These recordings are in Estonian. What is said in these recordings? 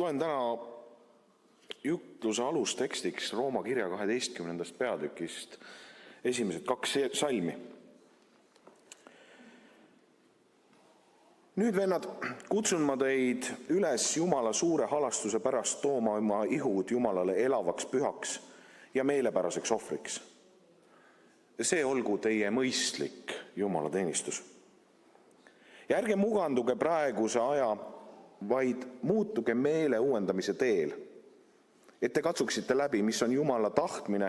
Loen täna jutluse alustekstiks Rooma kirja 12. peatükist esimesed 2 salmi. Nüüd, vennad, kutsun ma teid üles Jumala suure halastuse pärast tooma oma ihud Jumalale elavaks, pühaks ja meelepäraseks ohvriks. See olgu teie mõistlik Jumala teenistus. Ja ärge muganduge praeguse aja, vaid muutuge meele uuendamise teel, et te katsuksite läbi, mis on Jumala tahtmine,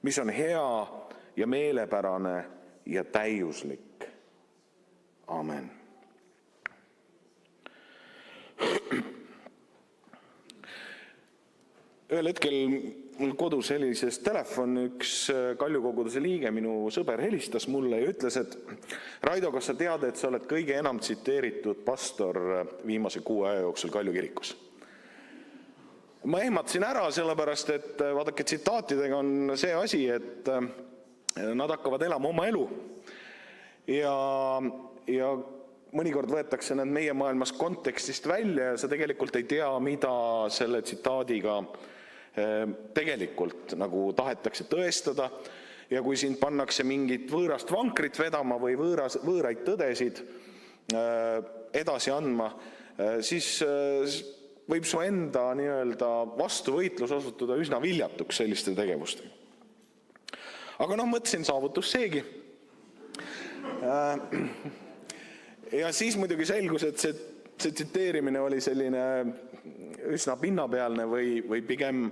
mis on hea ja meelepärane ja täiuslik. Amen. Ühel hetkel mul kodus helises telefon, üks Kaljukoguduse liige, minu sõber, helistas mulle ja ütles, et Raido, kas sa tead, et sa oled kõige enam tsiteeritud pastor viimase 6 aja jooksul Kalju kirikus? Ma ehmatasin ära, sellepärast, et vaadake, tsitaatidega on see asi, et nad hakkavad elama oma elu ja mõnikord võetakse need meie maailmas kontekstist välja ja sa tegelikult ei tea, mida selle tsitaadiga tegelikult nagu tahetakse tõestada, ja kui sind pannakse mingit võõrast vankrit vedama või võõraid tõdesid edasi andma, siis võib su enda vastuvõitlus osutuda üsna viljatuks selliste tegevustega. Aga mõtlesin, saavutus seegi. Ja siis muidugi selgus, et see tsiteerimine oli selline üsna pinnapealne või pigem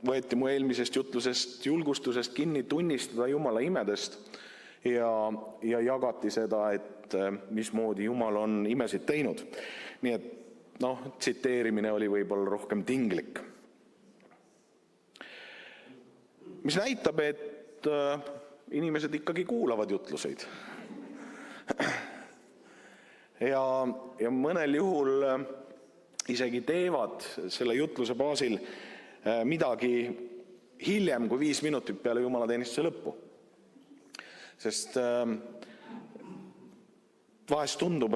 võeti mu eelmisest jutlusest julgustusest kinni tunnistada Jumala imedest ja jagati seda, et mismoodi Jumal on imesid teinud. Nii et tsiteerimine oli võib-olla rohkem tinglik. Mis näitab, et inimesed ikkagi kuulavad jutluseid. Ja mõnel juhul isegi teevad selle jutluse baasil midagi hiljem kui 5 minutit peale jumalateenistuse lõppu. Sest vahest tundub,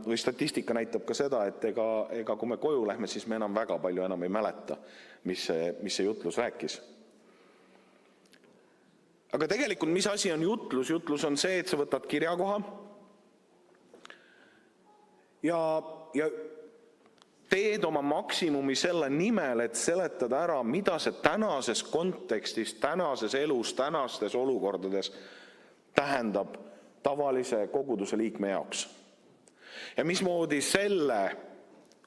või statistika näitab ka seda, et ega kui me koju lähme, siis me enam väga palju enam ei mäleta, mis see jutlus rääkis. Aga tegelikult, mis asi on jutlus? Jutlus on see, et sa võtad kirjakoha ja teed oma maksimumi selle nimel, et seletada ära, mida see tänases kontekstis, tänases elus, tänastes olukordades tähendab tavalise koguduse liikme jaoks. Ja mismoodi selle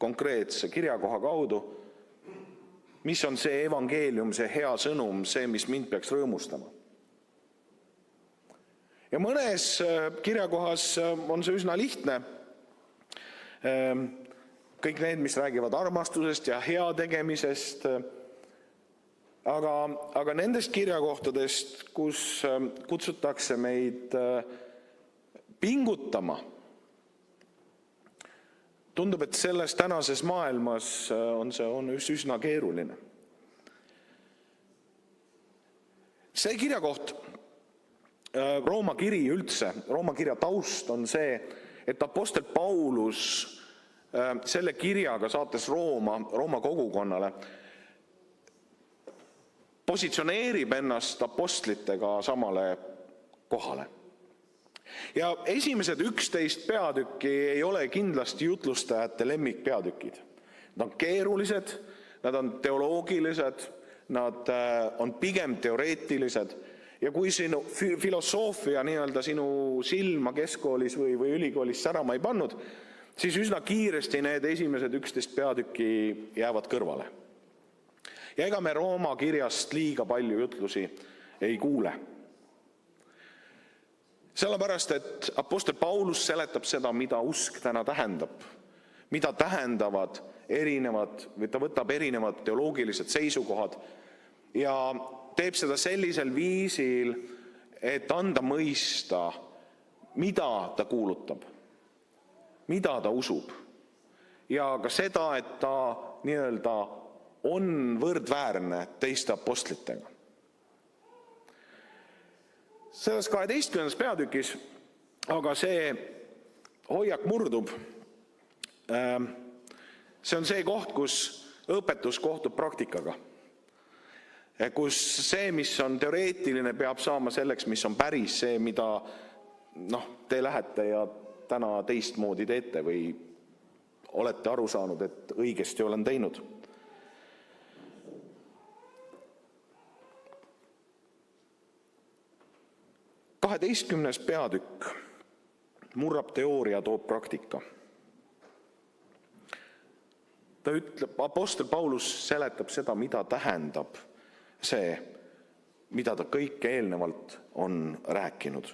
konkreetse kirjakoha kaudu, mis on see evangeelium, see hea sõnum, see, mis mind peaks rõõmustama. Ja mõnes kirjakohas on see üsna lihtne. Kõik need, mis räägivad armastusest ja heategemisest, aga nendest kirjakohtadest, kus kutsutakse meid pingutama, tundub, et selles tänases maailmas on see üsna keeruline. See kirjakoht, Rooma kiri üldse, Rooma kirja taust on see, et apostel Paulus selle kirjaga saates Rooma kogukonnale positsioneerib ennast apostlitega samale kohale. Ja esimesed 11 peatükki ei ole kindlasti jutlustajate lemmikpeatükid. Nad on keerulised, nad on teoloogilised, nad on pigem teoreetilised. Ja kui sinu filosoofia sinu silma keskkoolis või ülikoolis särama ei pannud, siis üsna kiiresti need esimesed 11 peatükki jäävad kõrvale. Ja ega me Rooma kirjast liiga palju jutlusi ei kuule. Sellepärast, et apostel Paulus seletab seda, mida usk täna tähendab, mida tähendavad või ta võtab erinevad teoloogilised seisukohad ja teeb seda sellisel viisil, et anda mõista, mida ta kuulutab, mida ta usub ja ka seda, et ta on võrdväärne teiste apostlitega. Selles 12. peatükis aga see hoiak murdub. See on see koht, kus õpetus kohtub praktikaga. Kus see, mis on teoreetiline, peab saama selleks, mis on päris, see, mida te lähete ja täna teistmoodi teete või olete aru saanud, et õigesti olen teinud. Kaheteistkümnes peatükk murrab teooria, toob praktika. Ta ütleb, apostel Paulus seletab seda, mida tähendab see, mida ta kõik eelnevalt on rääkinud.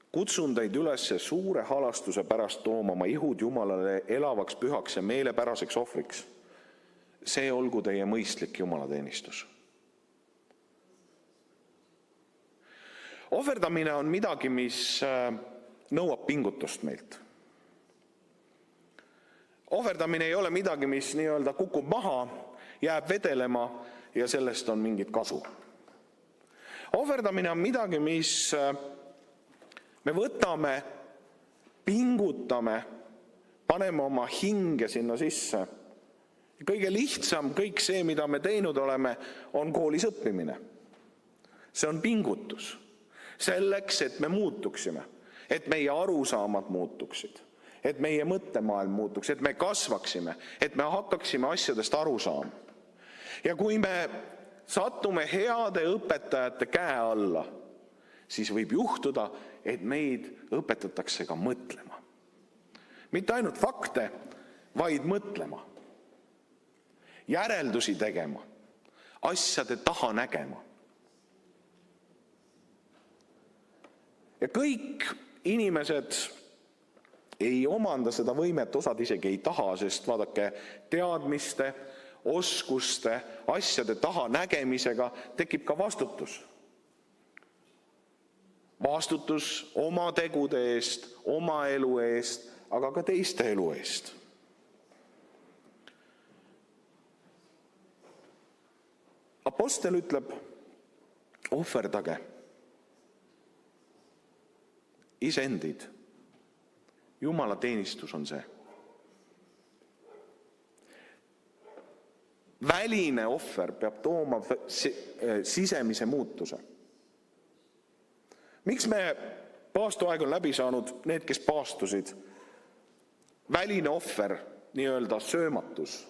Kutsun teid üles suure halastuse pärast tooma oma ihud Jumalale elavaks, pühaks ja meelepäraseks ohvriks. See olgu teie mõistlik jumalateenistus. Ohverdamine on midagi, mis nõuab pingutust meilt. Ohverdamine ei ole midagi, mis nii-öelda kukub maha, jääb vedelema ja sellest on mingit kasu. Ohverdamine on midagi, mis me võtame, pingutame, paneme oma hinge sinna sisse. Kõige lihtsam, kõik see, mida me teinud oleme, on koolis õppimine. See on pingutus. Selleks, et me muutuksime, et meie arusaamad muutuksid, et meie mõttemaailm muutuks, et me kasvaksime, et me hakkaksime asjadest aru saama. Ja kui me satume heade õpetajate käe alla, siis võib juhtuda, et meid õpetatakse ka mõtlema. Mitte ainult fakte, vaid mõtlema. Järeldusi tegema, asjade taha nägema. Ja kõik inimesed ei omanda seda võimet, osad isegi ei taha, sest vaadake, teadmiste, oskuste, asjade taha nägemisega tekib ka vastutus. Vastutus oma tegude eest, oma elu eest, aga ka teiste elu eest. Apostel ütleb, ohverdage iseendid. Jumala teenistus on see. Väline ohver peab tooma sisemise muutuse. Miks me paastuaeg on läbi saanud need, kes paastusid? Väline ohver, nii-öelda söömatus,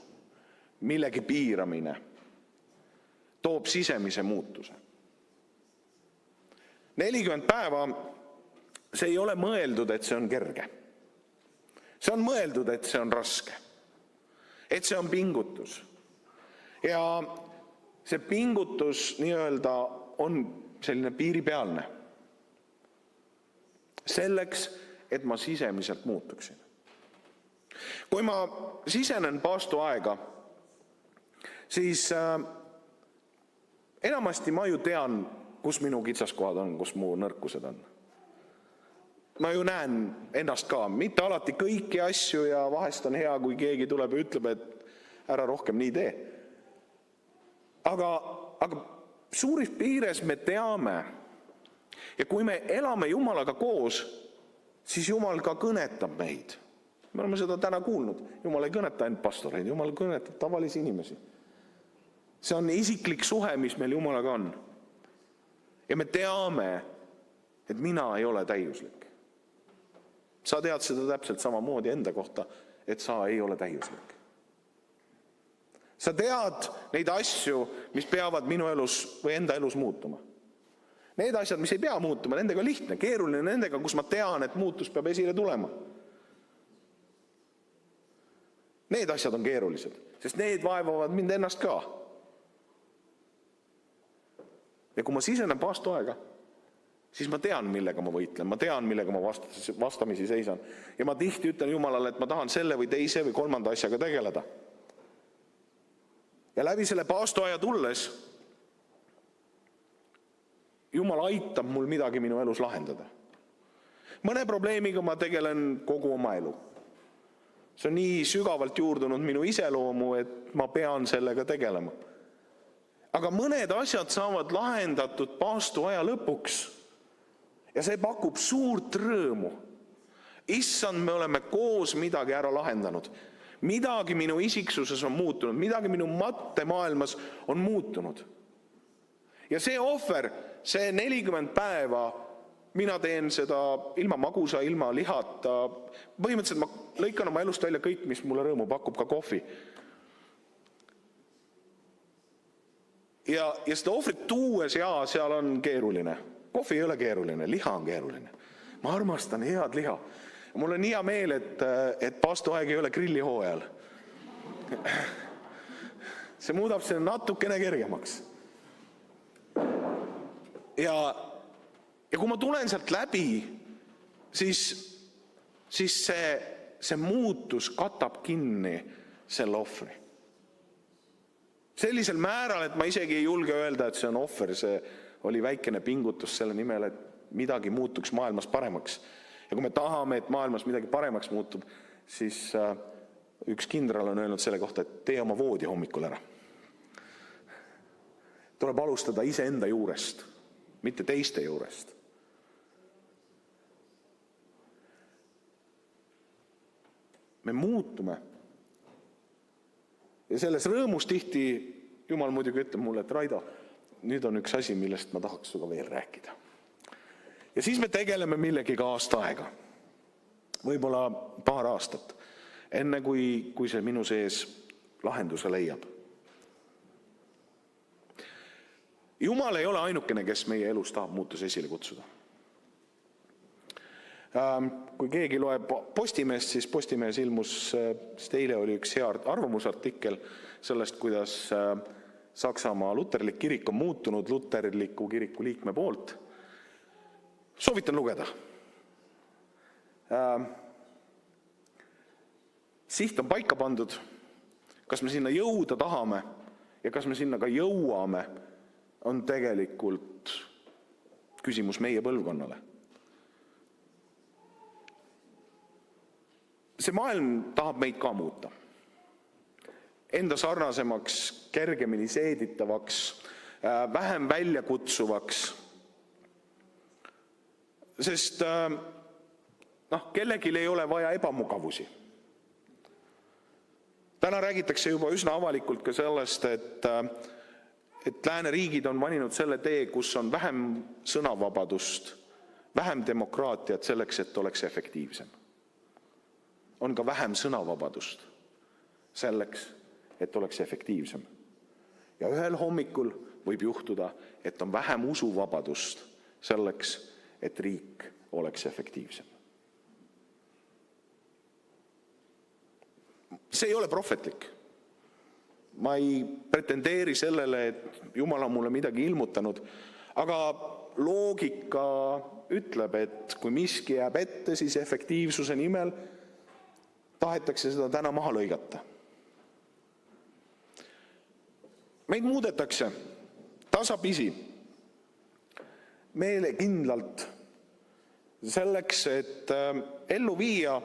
millegi piiramine, toob sisemise muutuse. 40 päeva see ei ole mõeldud, et see on kerge. See on mõeldud, et see on raske. Et see on pingutus. Ja see pingutus nii-öelda on selline piiripealne. Selleks, et ma sisemiselt muutuksin. Kui ma sisenen paastuaega, siis enamasti ma ju tean, kus minu kitsaskohad on, kus mu nõrkused on. Ma ju näen ennast ka, mitte alati kõiki asju ja vahest on hea, kui keegi tuleb ja ütleb, et ära rohkem nii tee. Aga suuris piires me teame ja kui me elame Jumalaga koos, siis Jumal ka kõnetab meid. Me oleme seda täna kuulnud. Jumal ei kõneta ainult pastoreid, Jumal kõnetab tavalisi inimesi. See on isiklik suhe, mis meil Jumalaga on. Ja me teame, et mina ei ole täiuslik. Sa tead seda täpselt samamoodi enda kohta, et sa ei ole täiuslik. Sa tead neid asju, mis peavad minu elus või enda elus muutuma. Need asjad, mis ei pea muutuma, nendega on lihtne, keeruline nendega, kus ma tean, et muutus peab esile tulema. Need asjad on keerulised, sest need vaevavad mind ennast ka. Ja kui ma sisenen paastuaega, siis ma tean, millega ma võitlen, ma tean, millega ma vastamisi seisan. Ja ma tihti ütlen Jumalale, et ma tahan selle või teise või kolmanda asjaga tegeleda. Ja läbi selle paastuaja tulles Jumal aitab mul midagi minu elus lahendada. Mõne probleemiga ma tegelen kogu oma elu. See on nii sügavalt juurdunud minu iseloomu, et ma pean sellega tegelema. Aga mõned asjad saavad lahendatud paastuaja lõpuks. Ja see pakub suurt rõõmu. issand, me oleme koos midagi ära lahendanud. Midagi minu isiksuses on muutunud, midagi minu mõttemaailmas on muutunud. Ja see ohver, see 40 päeva, mina teen seda ilma magusa, ilma lihata. Põhimõtteliselt ma lõikan oma elust välja kõik, mis mulle rõõmu pakub, ka kohvi. Ja seda ohvrit tuues, seal on keeruline. Kohvi ei ole keeruline, liha on keeruline. Ma armastan head liha. Mul on hea meel, et paastuaeg ei ole grillihooajal. See muudab selle natukene kergemaks. Ja kui ma tulen sealt läbi, siis see muutus katab kinni selle ohvri. Sellisel määral, et ma isegi ei julge öelda, et see on ohver, see oli väikene pingutus selle nimel, et midagi muutuks maailmas paremaks. Ja kui me tahame, et maailmas midagi paremaks muutub, siis üks kindral on öelnud selle kohta, et tee oma voodi hommikul ära. Tuleb alustada iseenda juurest, mitte teiste juurest. Me muutume. Ja selles rõõmus tihti Jumal muidugi ütleb mulle, et Raido, nüüd on üks asi, millest ma tahaks suga veel rääkida. Ja siis me tegeleme millegiga aasta aega, võib-olla paar aastat, enne kui see minu sees lahenduse leiab. Jumal ei ole ainukene, kes meie elus tahab muutus esile kutsuda. Kui keegi loeb Postimeest, siis Postimees ilmus, eile oli üks hea arvamusartikkel sellest, kuidas Saksamaa luterlik kirik on muutunud luterliku kiriku liikme poolt. Soovitan lugeda. Siht on paika pandud, kas me sinna jõuda tahame ja kas me sinna ka jõuame, on tegelikult küsimus meie põlvkonnale. See maailm tahab meid ka muuta. Enda sarnasemaks, kergemini seeditavaks, vähem väljakutsuvaks. Sest kellelgi ei ole vaja ebamugavusi. Täna räägitakse juba üsna avalikult ka sellest, et lääneriigid on valinud selle tee, kus on vähem sõnavabadust, vähem demokraatiat selleks, et oleks efektiivsem. On ka vähem sõnavabadust selleks, et oleks efektiivsem. Ja ühel hommikul võib juhtuda, et on vähem usuvabadust selleks, et riik oleks efektiivsem. See ei ole prohvetlik. Ma ei pretendeeri sellele, et Jumal on mulle midagi ilmutanud, aga loogika ütleb, et kui miski jääb ette, siis efektiivsuse nimel tahetakse seda täna maha lõigata. Meid muudetakse tasapisi meelekindlalt selleks, et ellu viia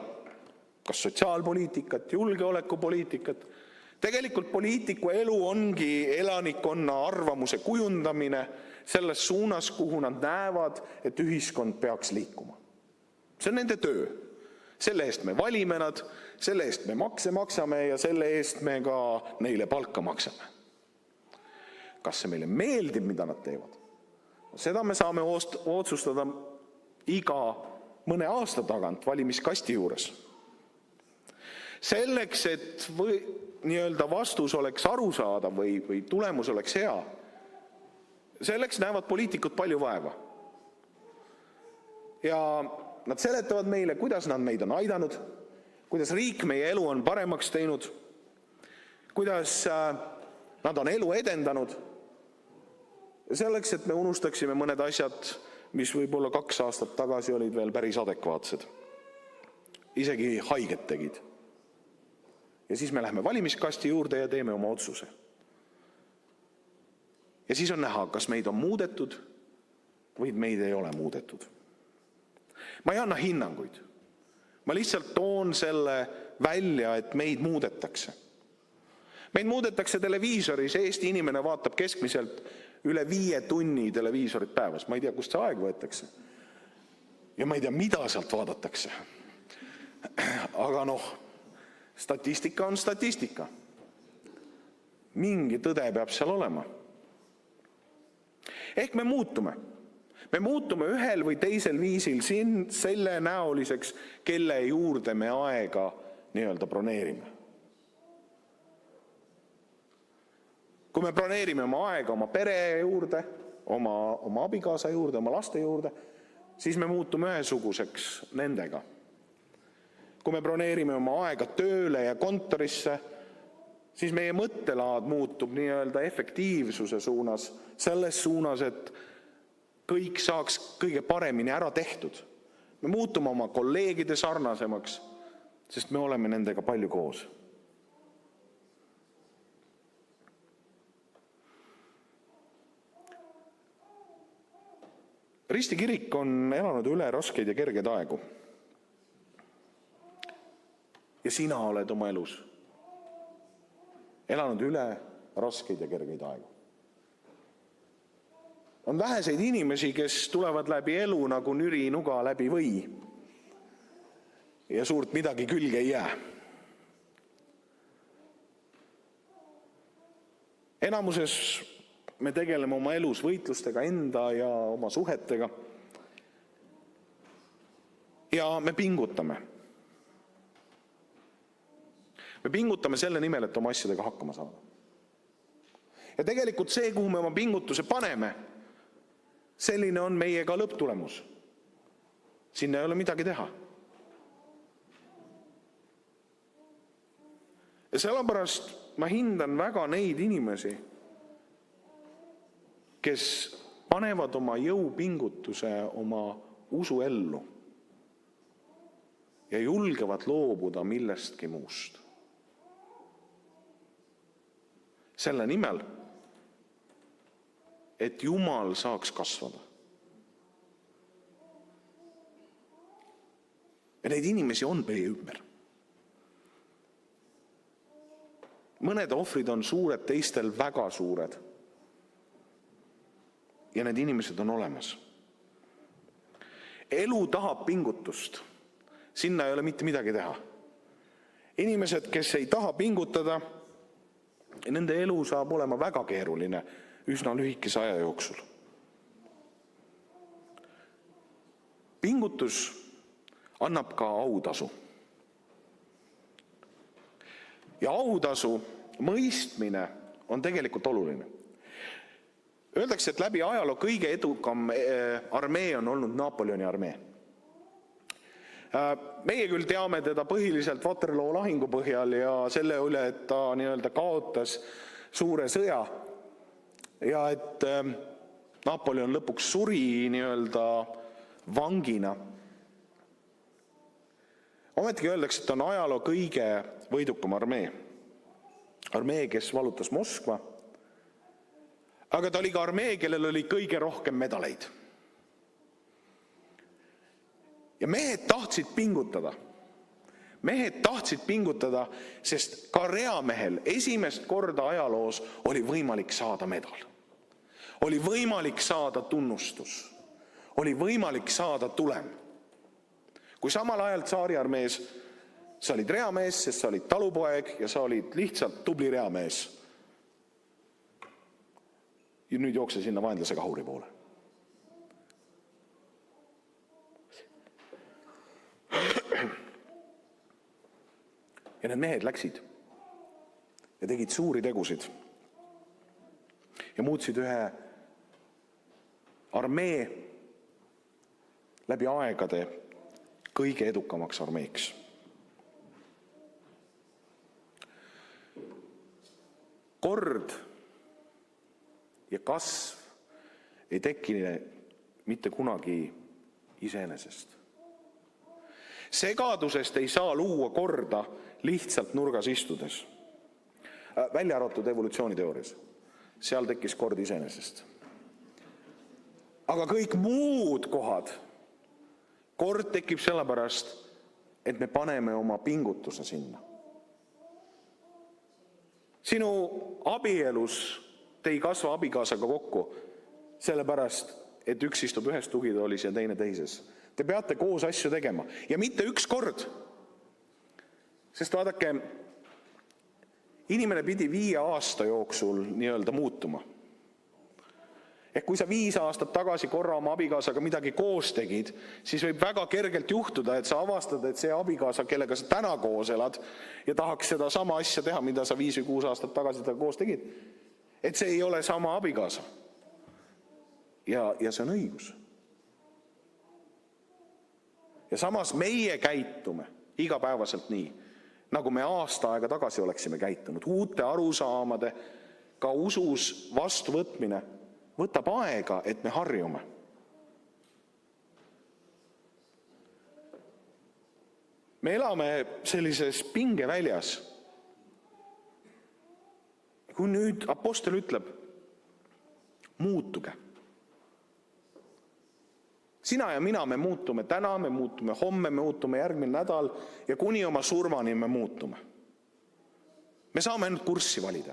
kas sotsiaalpoliitikat, julgeolekupoliitikat. Tegelikult poliitiku elu ongi elanikkonna arvamuse kujundamine selles suunas, kuhu nad näevad, et ühiskond peaks liikuma. See on nende töö. Selle eest me valime nad, selle eest me makse maksame ja selle eest me ka neile palka maksame. Kas see meile meeldib, mida nad teevad? Seda me saame otsustada iga mõne aasta tagant valimiskasti juures. Selleks, et vastus oleks arusaadav või tulemus oleks hea, selleks näevad poliitikud palju vaeva. Ja nad seletavad meile, kuidas nad meid on aidanud, kuidas riik meie elu on paremaks teinud, kuidas nad on elu edendanud. Selleks, et me unustaksime mõned asjad, mis võib-olla 2 aastat tagasi olid veel päris adekvaatsed. Isegi haiget tegid. Ja siis me läheme valimiskasti juurde ja teeme oma otsuse. Ja siis on näha, kas meid on muudetud või meid ei ole muudetud. Ma ei anna hinnanguid. Ma lihtsalt toon selle välja, et meid muudetakse. Meid muudetakse televiisoris, Eesti inimene vaatab keskmiselt üle 5 tunni televiisorit päevas. Ma ei tea, kust see aeg võetakse. Ja ma ei tea, mida sealt vaadatakse. Aga statistika on statistika. Mingi tõde peab seal olema. Ehk me muutume. Me muutume ühel või teisel viisil selle näoliseks, kelle juurde me aega nii-öelda broneerime. Kui me broneerime oma aega oma pere juurde, oma abikaasa juurde, oma laste juurde, siis me muutume ühesuguseks nendega. Kui me broneerime oma aega tööle ja kontorisse, siis meie mõttelaad muutub nii-öelda efektiivsuse suunas, selles suunas, et kõik saaks kõige paremini ära tehtud. Me muutume oma kolleegide sarnasemaks, sest me oleme nendega palju koos. Risti kirik on elanud üle raskeid ja kergeid aegu. Ja sina oled oma elus elanud üle raskeid ja kergeid aegu. On väheseid inimesi, kes tulevad läbi elu nagu nüri nuga läbi või ja suurt midagi külge ei jää. Enamuses me tegeleme oma elus võitlustega enda ja oma suhetega ja me pingutame. Me pingutame selle nimel, et oma asjadega hakkama saada. Ja tegelikult see, kuhu me oma pingutuse paneme, selline on meie ka lõpptulemus. Sinna ei ole midagi teha. Ja sellepärast ma hindan väga neid inimesi, kes panevad oma jõupingutuse oma usu ellu ja julgevad loobuda millestki muust. Selle nimel, et Jumal saaks kasvada. Ja neid inimesi on meie ümber. Mõned ohvrid on suured, teistel väga suured. Ja need inimesed on olemas. Elu tahab pingutust. Sinna ei ole mitte midagi teha. Inimesed, kes ei taha pingutada, nende elu saab olema väga keeruline üsna lühikese aja jooksul. Pingutus annab ka autasu. Ja autasu mõistmine on tegelikult oluline. Öeldakse, et läbi ajaloo kõige edukam armee on olnud Napoleoni armee. Meie küll teame teda põhiliselt Waterloo lahingu põhjal ja selle üle, et ta nii-öelda kaotas suure sõja ja et Napoleon lõpuks suri nii-öelda vangina. Ometigi öeldakse, et on ajaloo kõige võidukam armee. Armee, kes valutas Moskva, aga ta oli ka armee, kellel oli kõige rohkem medaleid. Ja mehed tahtsid pingutada. Mehed tahtsid pingutada, sest ka reamehel esimest korda ajaloos oli võimalik saada medal. Oli võimalik saada tunnustus. Oli võimalik saada tulem. Kui samal ajal tsaariarmees sa olid reamees, sest sa olid talupoeg ja sa olid lihtsalt tubli reamees. Ja nüüd jookse sinna vaenlase kahuri poole. Ja need mehed läksid ja tegid suuri tegusid ja muutsid ühe armee läbi aegade kõige edukamaks armeeks. Kord ja kasv ei tekine mitte kunagi iseenesest. Segadusest ei saa luua korda lihtsalt nurgas istudes. Välja arvatud evolutsiooniteoorias. Seal tekkis kord iseenesest. Aga kõik muud kohad, kord tekib sellepärast, et me paneme oma pingutuse sinna. Sinu abielus te ei kasva abikaasaga kokku, sellepärast, et üks istub ühes tugitoolis ja teine teises. Te peate koos asju tegema ja mitte üks kord, Sest vaadake, inimene pidi 5 aasta jooksul nii-öelda muutuma. Ehk kui sa 5 aastat tagasi korra oma abikaasaga midagi koos tegid, siis võib väga kergelt juhtuda, et sa avastad, et see abikaasa, kellega sa täna koos elad ja tahaks seda sama asja teha, mida sa 5 või 6 aastat tagasi koos tegid, et see ei ole sama abikaasa. Ja see on õigus. Ja samas meie käitume igapäevaselt nii, nagu me aasta aega tagasi oleksime käitunud. Uute arusaamade, ka usus vastuvõtmine võtab aega, et me harjume. Me elame sellises pingeväljas. Kui nüüd apostel ütleb, muutuge. Sina ja mina me muutume täna, me muutume homme, me muutume järgmine nädal ja kuni oma surmani me muutume. Me saame ainult kurssi valida.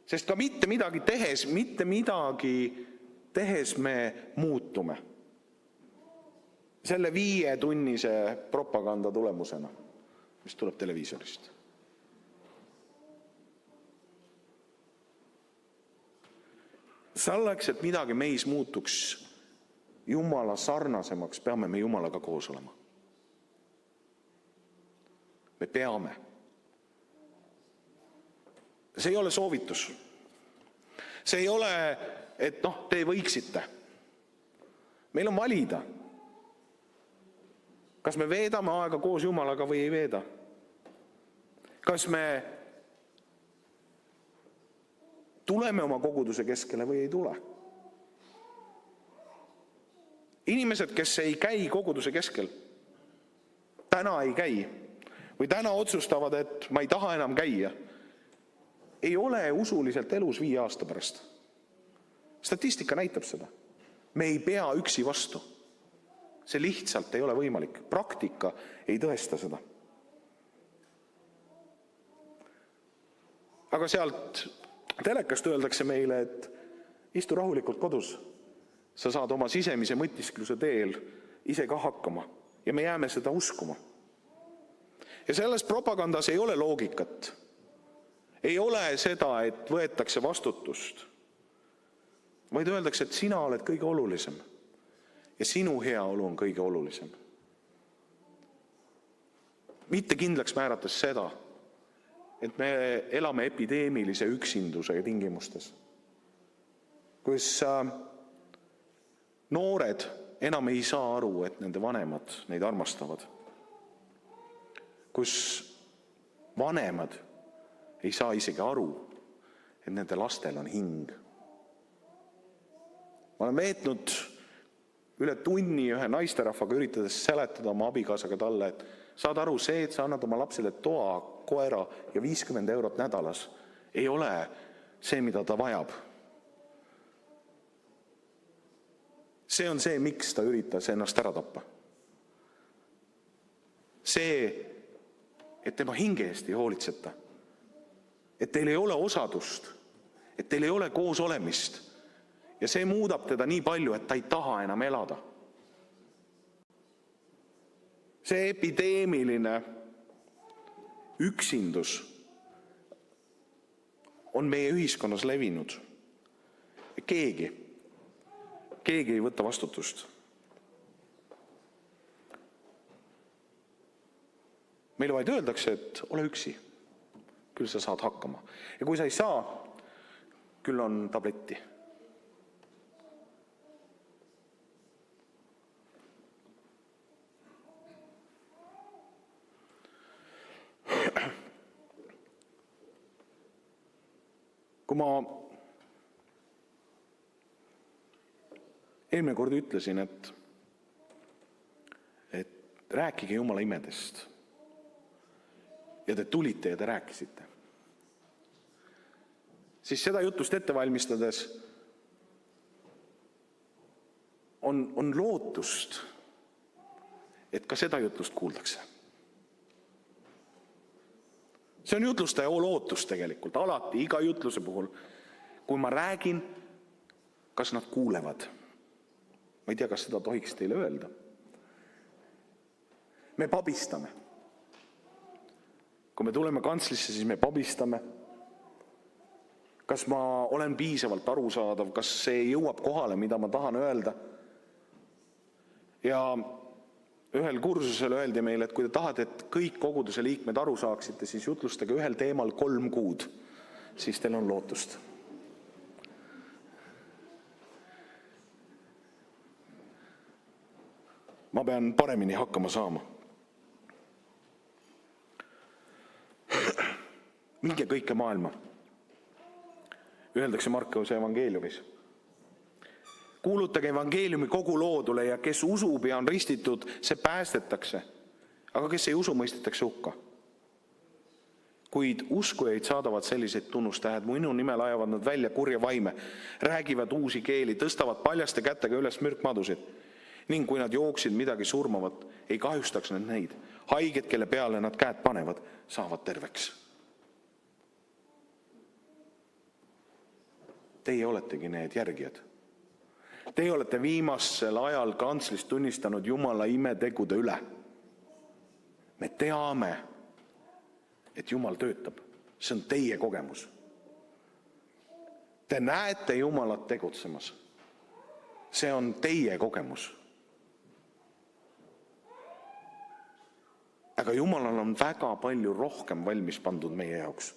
Sest ka mitte midagi tehes me muutume. Selle 5-tunnise propaganda tulemusena, mis tuleb televiisorist. Selleks, et midagi meis muutuks Jumala sarnasemaks, peame me Jumalaga koos olema. Me peame. See ei ole soovitus. See ei ole, et te võiksite. Meil on valida. Kas me veedame aega koos Jumalaga või ei veeda? Kas me tuleme oma koguduse keskele või ei tule? Inimesed, kes ei käi koguduse keskel, täna ei käi või täna otsustavad, et ma ei taha enam käia, ei ole usuliselt elus 5 aasta pärast. Statistika näitab seda. Me ei pea üksi vastu. See lihtsalt ei ole võimalik. Praktika ei tõesta seda. Aga sealt telekast öeldakse meile, et istu rahulikult kodus. Sa saad oma sisemise mõtiskluse teel ise ka hakkama ja me jääme seda uskuma. Ja selles propagandas ei ole loogikat. Ei ole seda, et võetakse vastutust, vaid öeldakse, et sina oled kõige olulisem ja sinu heaolu on kõige olulisem. Mitte kindlaks määrates seda, et me elame epideemilise üksinduse tingimustes, kus noored enam ei saa aru, et nende vanemad neid armastavad, kus vanemad ei saa isegi aru, et nende lastel on hing. Ma olen veetnud üle tunni ühe naisterahvaga üritades seletada oma abikaasaga talle, et saad aru, see, et sa annad oma lapsele toa, koera ja 50 eurot nädalas, ei ole see, mida ta vajab. See on see, miks ta üritas ennast ära tappa. See, et tema hinge eest ei hoolitseta. Et teil ei ole osadust, et teil ei ole koos olemist. Ja see muudab teda nii palju, et ta ei taha enam elada. See epideemiline üksindus on meie ühiskonnas levinud. Keegi ei võta vastutust. Meile vaid öeldakse, et ole üksi. Küll sa saad hakkama. Ja kui sa ei saa, küll on tabletti. Kui ma eelmine kord ütlesin, et rääkige Jumala imedest ja te tulite ja te rääkisite, siis seda jutust ette valmistades on lootust, et ka seda jutlust kuuldakse. See on jutlustaja lootus tegelikult, alati, iga jutluse puhul. Kui ma räägin, kas nad kuulevad? Ma ei tea, kas seda tohiks teile öelda. Me pabistame. Kui me tuleme kantslisse, siis me pabistame. Kas ma olen piisavalt arusaadav, kas see jõuab kohale, mida ma tahan öelda? Ja ühel kursusel öeldi meile, et kui te tahate, et kõik koguduse liikmed aru saaksite, siis jutlustage ühel teemal 3 kuud, siis teil on lootust. Ma pean paremini hakkama saama. Minge kõike maailma. Öeldakse Markuse evangeeliumis. Kuulutage evangeeliumi kogu loodule ja kes usub ja on ristitud, see päästetakse. Aga kes ei usu, mõistetakse hukka. Kuid uskujaid saadavad selliseid tunnustähed. Minu nimel ajavad nad välja kurja vaime, räägivad uusi keeli, tõstavad paljaste kätega üles mürkmadusid. Ning kui nad jooksid midagi surmavat, ei kahjustaks nad neid. Haiged, kelle peale nad käed panevad, saavad terveks. Teie oletegi need järgijad. Teie olete viimasel ajal kantslis tunnistanud Jumala imetegude üle. Me teame, et Jumal töötab. See on teie kogemus. Te näete Jumalat tegutsemas. See on teie kogemus. Aga Jumalal on väga palju rohkem valmis pandud meie jaoks.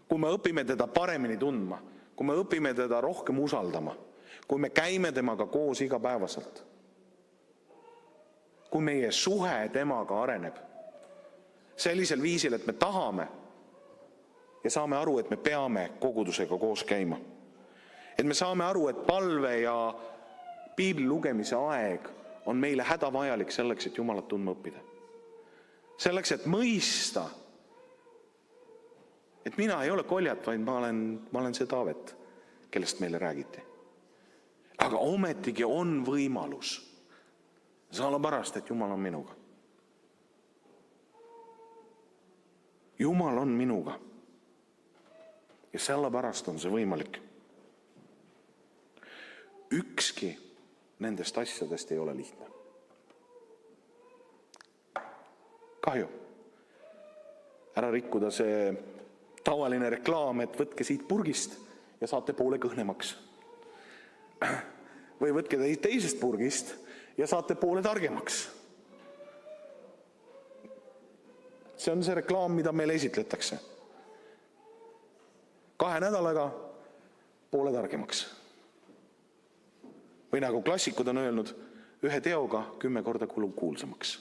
Kui me õpime teda paremini tundma, kui me õpime teda rohkem usaldama, kui me käime temaga koos igapäevaselt, kui meie suhe temaga areneb sellisel viisil, et me tahame ja saame aru, et me peame kogudusega koos käima. Et me saame aru, et palve ja piibli lugemise aeg on meile hädavajalik selleks, et Jumalat tundma õppida. Selleks, et mõista, et mina ei ole Koljat, vaid ma olen see Taavet, kellest meile räägiti. Aga ometigi on võimalus. Sellepärast, et Jumal on minuga. Jumal on minuga. Ja sellepärast on see võimalik. Ükski nendest asjadest ei ole lihtne. Kahju. Ära rikkuda see tavaline reklaam, et võtke siit purgist ja saate poole kõhnemaks. Või võtke teisest purgist ja saate poole targemaks. See on see reklaam, mida meile esitletakse. 2 nädalaga poole targemaks. Või nagu klassikud on öelnud, 1 teoga 10 korda kuulsamaks.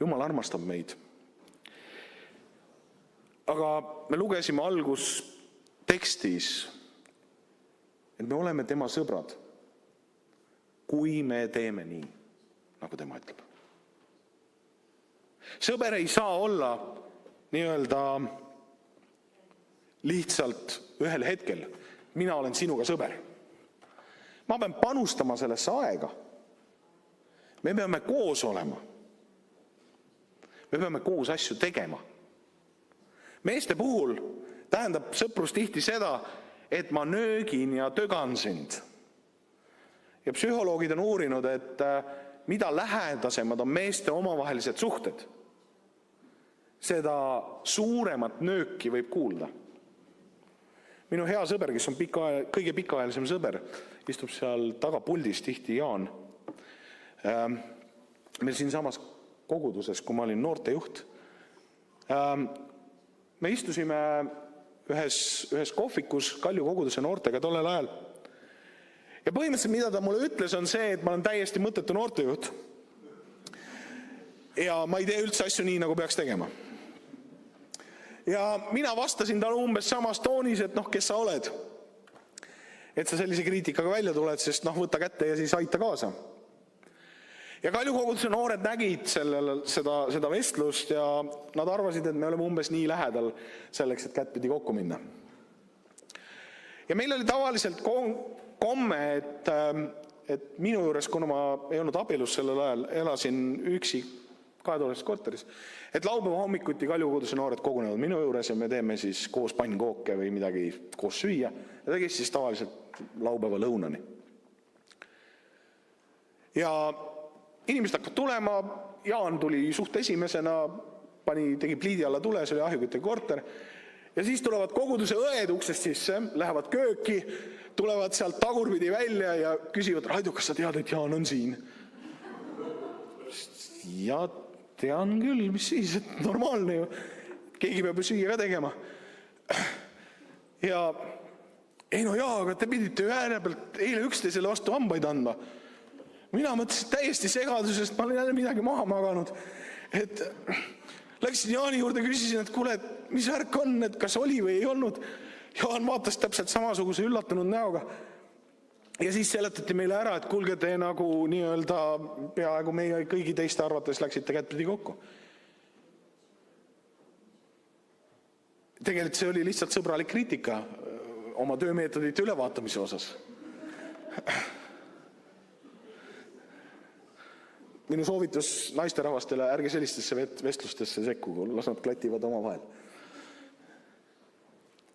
Jumal armastab meid. Aga me lugesime algustekstis, et me oleme tema sõbrad, kui me teeme nii, nagu tema ütleb. Sõber ei saa olla nii-öelda lihtsalt ühel hetkel. Mina olen sinuga sõber. Ma pean panustama sellesse aega. Me peame koos olema. Me peame koos asju tegema. Meeste puhul tähendab sõprus tihti seda, et ma nöögin ja tögan sind. Ja psühholoogid on uurinud, et mida lähedasemad on meeste omavahelised suhted, seda suuremat nööki võib kuulda. Minu hea sõber, kes on kõige pikaajalisem sõber, istub seal tagapuldis tihti Jaan. Meil siin samas koguduses, kui ma olin noortejuht. Me istusime ühes kohvikus Kalju koguduse noortega tollel ajal. Ja põhimõtteliselt, mida ta mulle ütles, on see, et ma olen täiesti mõttetu noortejuht. Ja ma ei tee üldse asju nii, nagu peaks tegema. Ja mina vastasin talle umbes samas toonis, et kes sa oled. Et sa sellise kriitikaga välja tuled, sest võta kätte ja siis aita kaasa. Ja Kalju koguduse noored nägid seda vestlust ja nad arvasid, et me oleme umbes nii lähedal selleks, et kätt pidi kokku minna. Ja meil oli tavaliselt komme, et minu juures, kuna ma ei olnud abielus sellel ajal, elasin üksi 2 korteris, et laupäeva hommikuti Kalju koguduse noored kogunevad minu juures ja me teeme siis koos pannkooke või midagi koos süüa ja ta käis siis tavaliselt laupäeva lõunani. Ja inimesed hakkavad tulema, Jaan tuli suht esimesena, tegi pliidi alla tule, see oli ahjukütte korter. Ja siis tulevad koguduse õed uksest sisse, lähevad kööki, tulevad sealt tagurpidi välja ja küsivad, Raido, kas sa tead, et Jaan on siin? Ja tean küll, mis siis, et normaalne ju. Keegi peab ju süüa ka tegema. Ja ei no jaa, aga te pidite ju ääre pealt eile üksteisele vastu hambaid andma. Mina mõtlesin täiesti segadusest, ma olen jälle midagi maha maganud. Et läksin Jaani juurde, küsisin, et kuule, mis värk on, et kas oli või ei olnud. Jaan vaatas täpselt samasuguse üllatunud näoga. Ja siis seletati meile ära, et kuulge, te nagu nii-öelda peaaegu meie kõigi teiste arvates läksite kättpidi kokku. Tegelikult see oli lihtsalt sõbralik kriitika oma töömeetodite ülevaatamise osas. Minu soovitus naisterahvastele, ärge sellistesse vestlustesse sekku, kui las nad klativad oma vahel.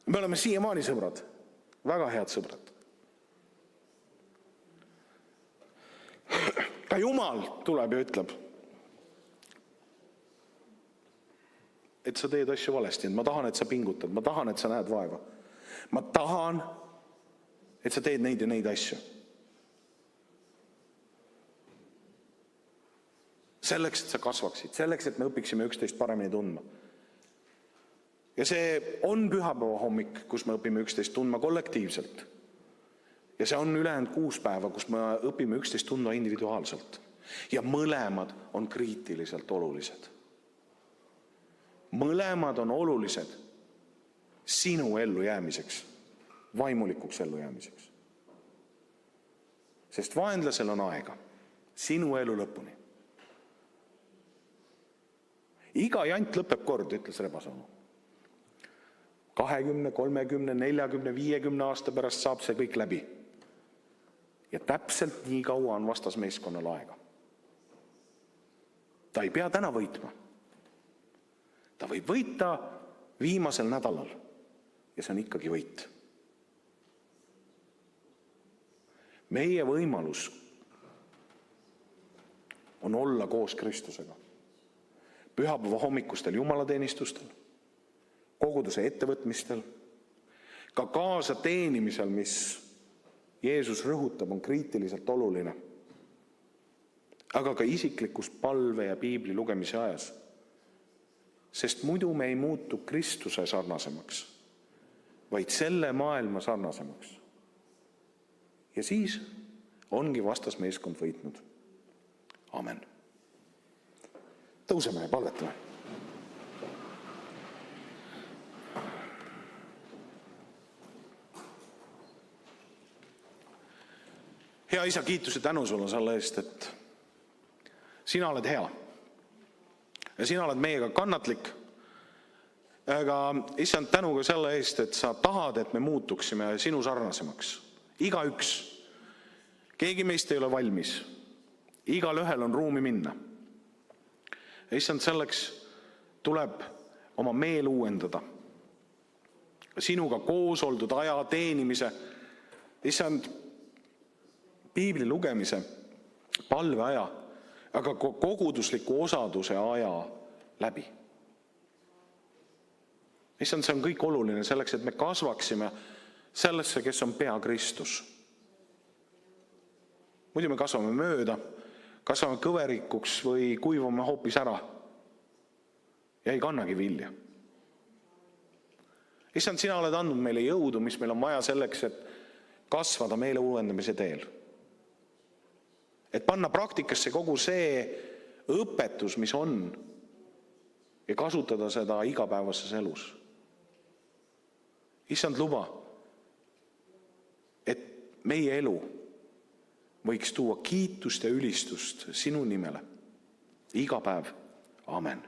Me oleme siiamaani sõbrad, väga head sõbrad. Ka Jumal tuleb ja ütleb, et sa teed asju valesti, et ma tahan, et sa pingutad, ma tahan, et sa näed vaeva. Ma tahan, et sa teed neid ja neid asju. Selleks, et sa kasvaksid, selleks, et me õpiksime üksteist paremini tundma. Ja see on pühapäeva hommik, kus me õpime üksteist tundma kollektiivselt. Ja see on ülejäänud 6 päeva, kus me õpime üksteist tundma individuaalselt. Ja mõlemad on kriitiliselt olulised. Mõlemad on olulised sinu ellu jäämiseks, vaimulikuks ellu jäämiseks. Sest vaenlasel on aega sinu elu lõpuni. Iga jant lõpeb kord, ütles Rebasalu. 20, 30, 40, 50 aasta pärast saab see kõik läbi. Ja täpselt nii kaua on vastasmeeskonnal aega. Ta ei pea täna võitma. Ta võib võita viimasel nädalal ja see on ikkagi võit. Meie võimalus on olla koos Kristusega. Pühapäeva hommikustel jumalateenistustel, koguduse ettevõtmistel, ka kaasa teenimisel, mis Jeesus rõhutab, on kriitiliselt oluline, aga ka isiklikus palve ja piibli lugemise ajas. Sest muidu me ei muutu Kristuse sarnasemaks, vaid selle maailma sarnasemaks. Ja siis ongi vastasmeeskond võitnud. Amen. Tõuseme ja palvetame. Hea Isa, kiitus ja tänu sulle selle eest, et sina oled hea. Ja sina oled meiega kannatlik. Aga issand, tänu ka selle eest, et sa tahad, et me muutuksime sinu sarnasemaks. Igaüks. Keegi meist ei ole valmis. Igal ühel on ruumi minna. Issand, selleks tuleb oma meel uuendada. Sinuga koos oldud aja teenimise, issand, piibli lugemise, palve aja, aga kogudusliku osaduse aja läbi. Issand, see on kõik oluline selleks, et me kasvaksime sellesse, kes on pea Kristus. Muidu me kasvame mööda, kasvame kõverikuks või kuivame hoopis ära ja ei kannagi vilja. Issand, sina oled andnud meile jõudu, mis meil on vaja selleks, et kasvada meele uuendamise teel. Et panna praktikasse kogu see õpetus, mis on, ja kasutada seda igapäevases elus. Issand, luba, et meie elu võiks tuua kiitust ja ülistust sinu nimele. Iga päev. Amen.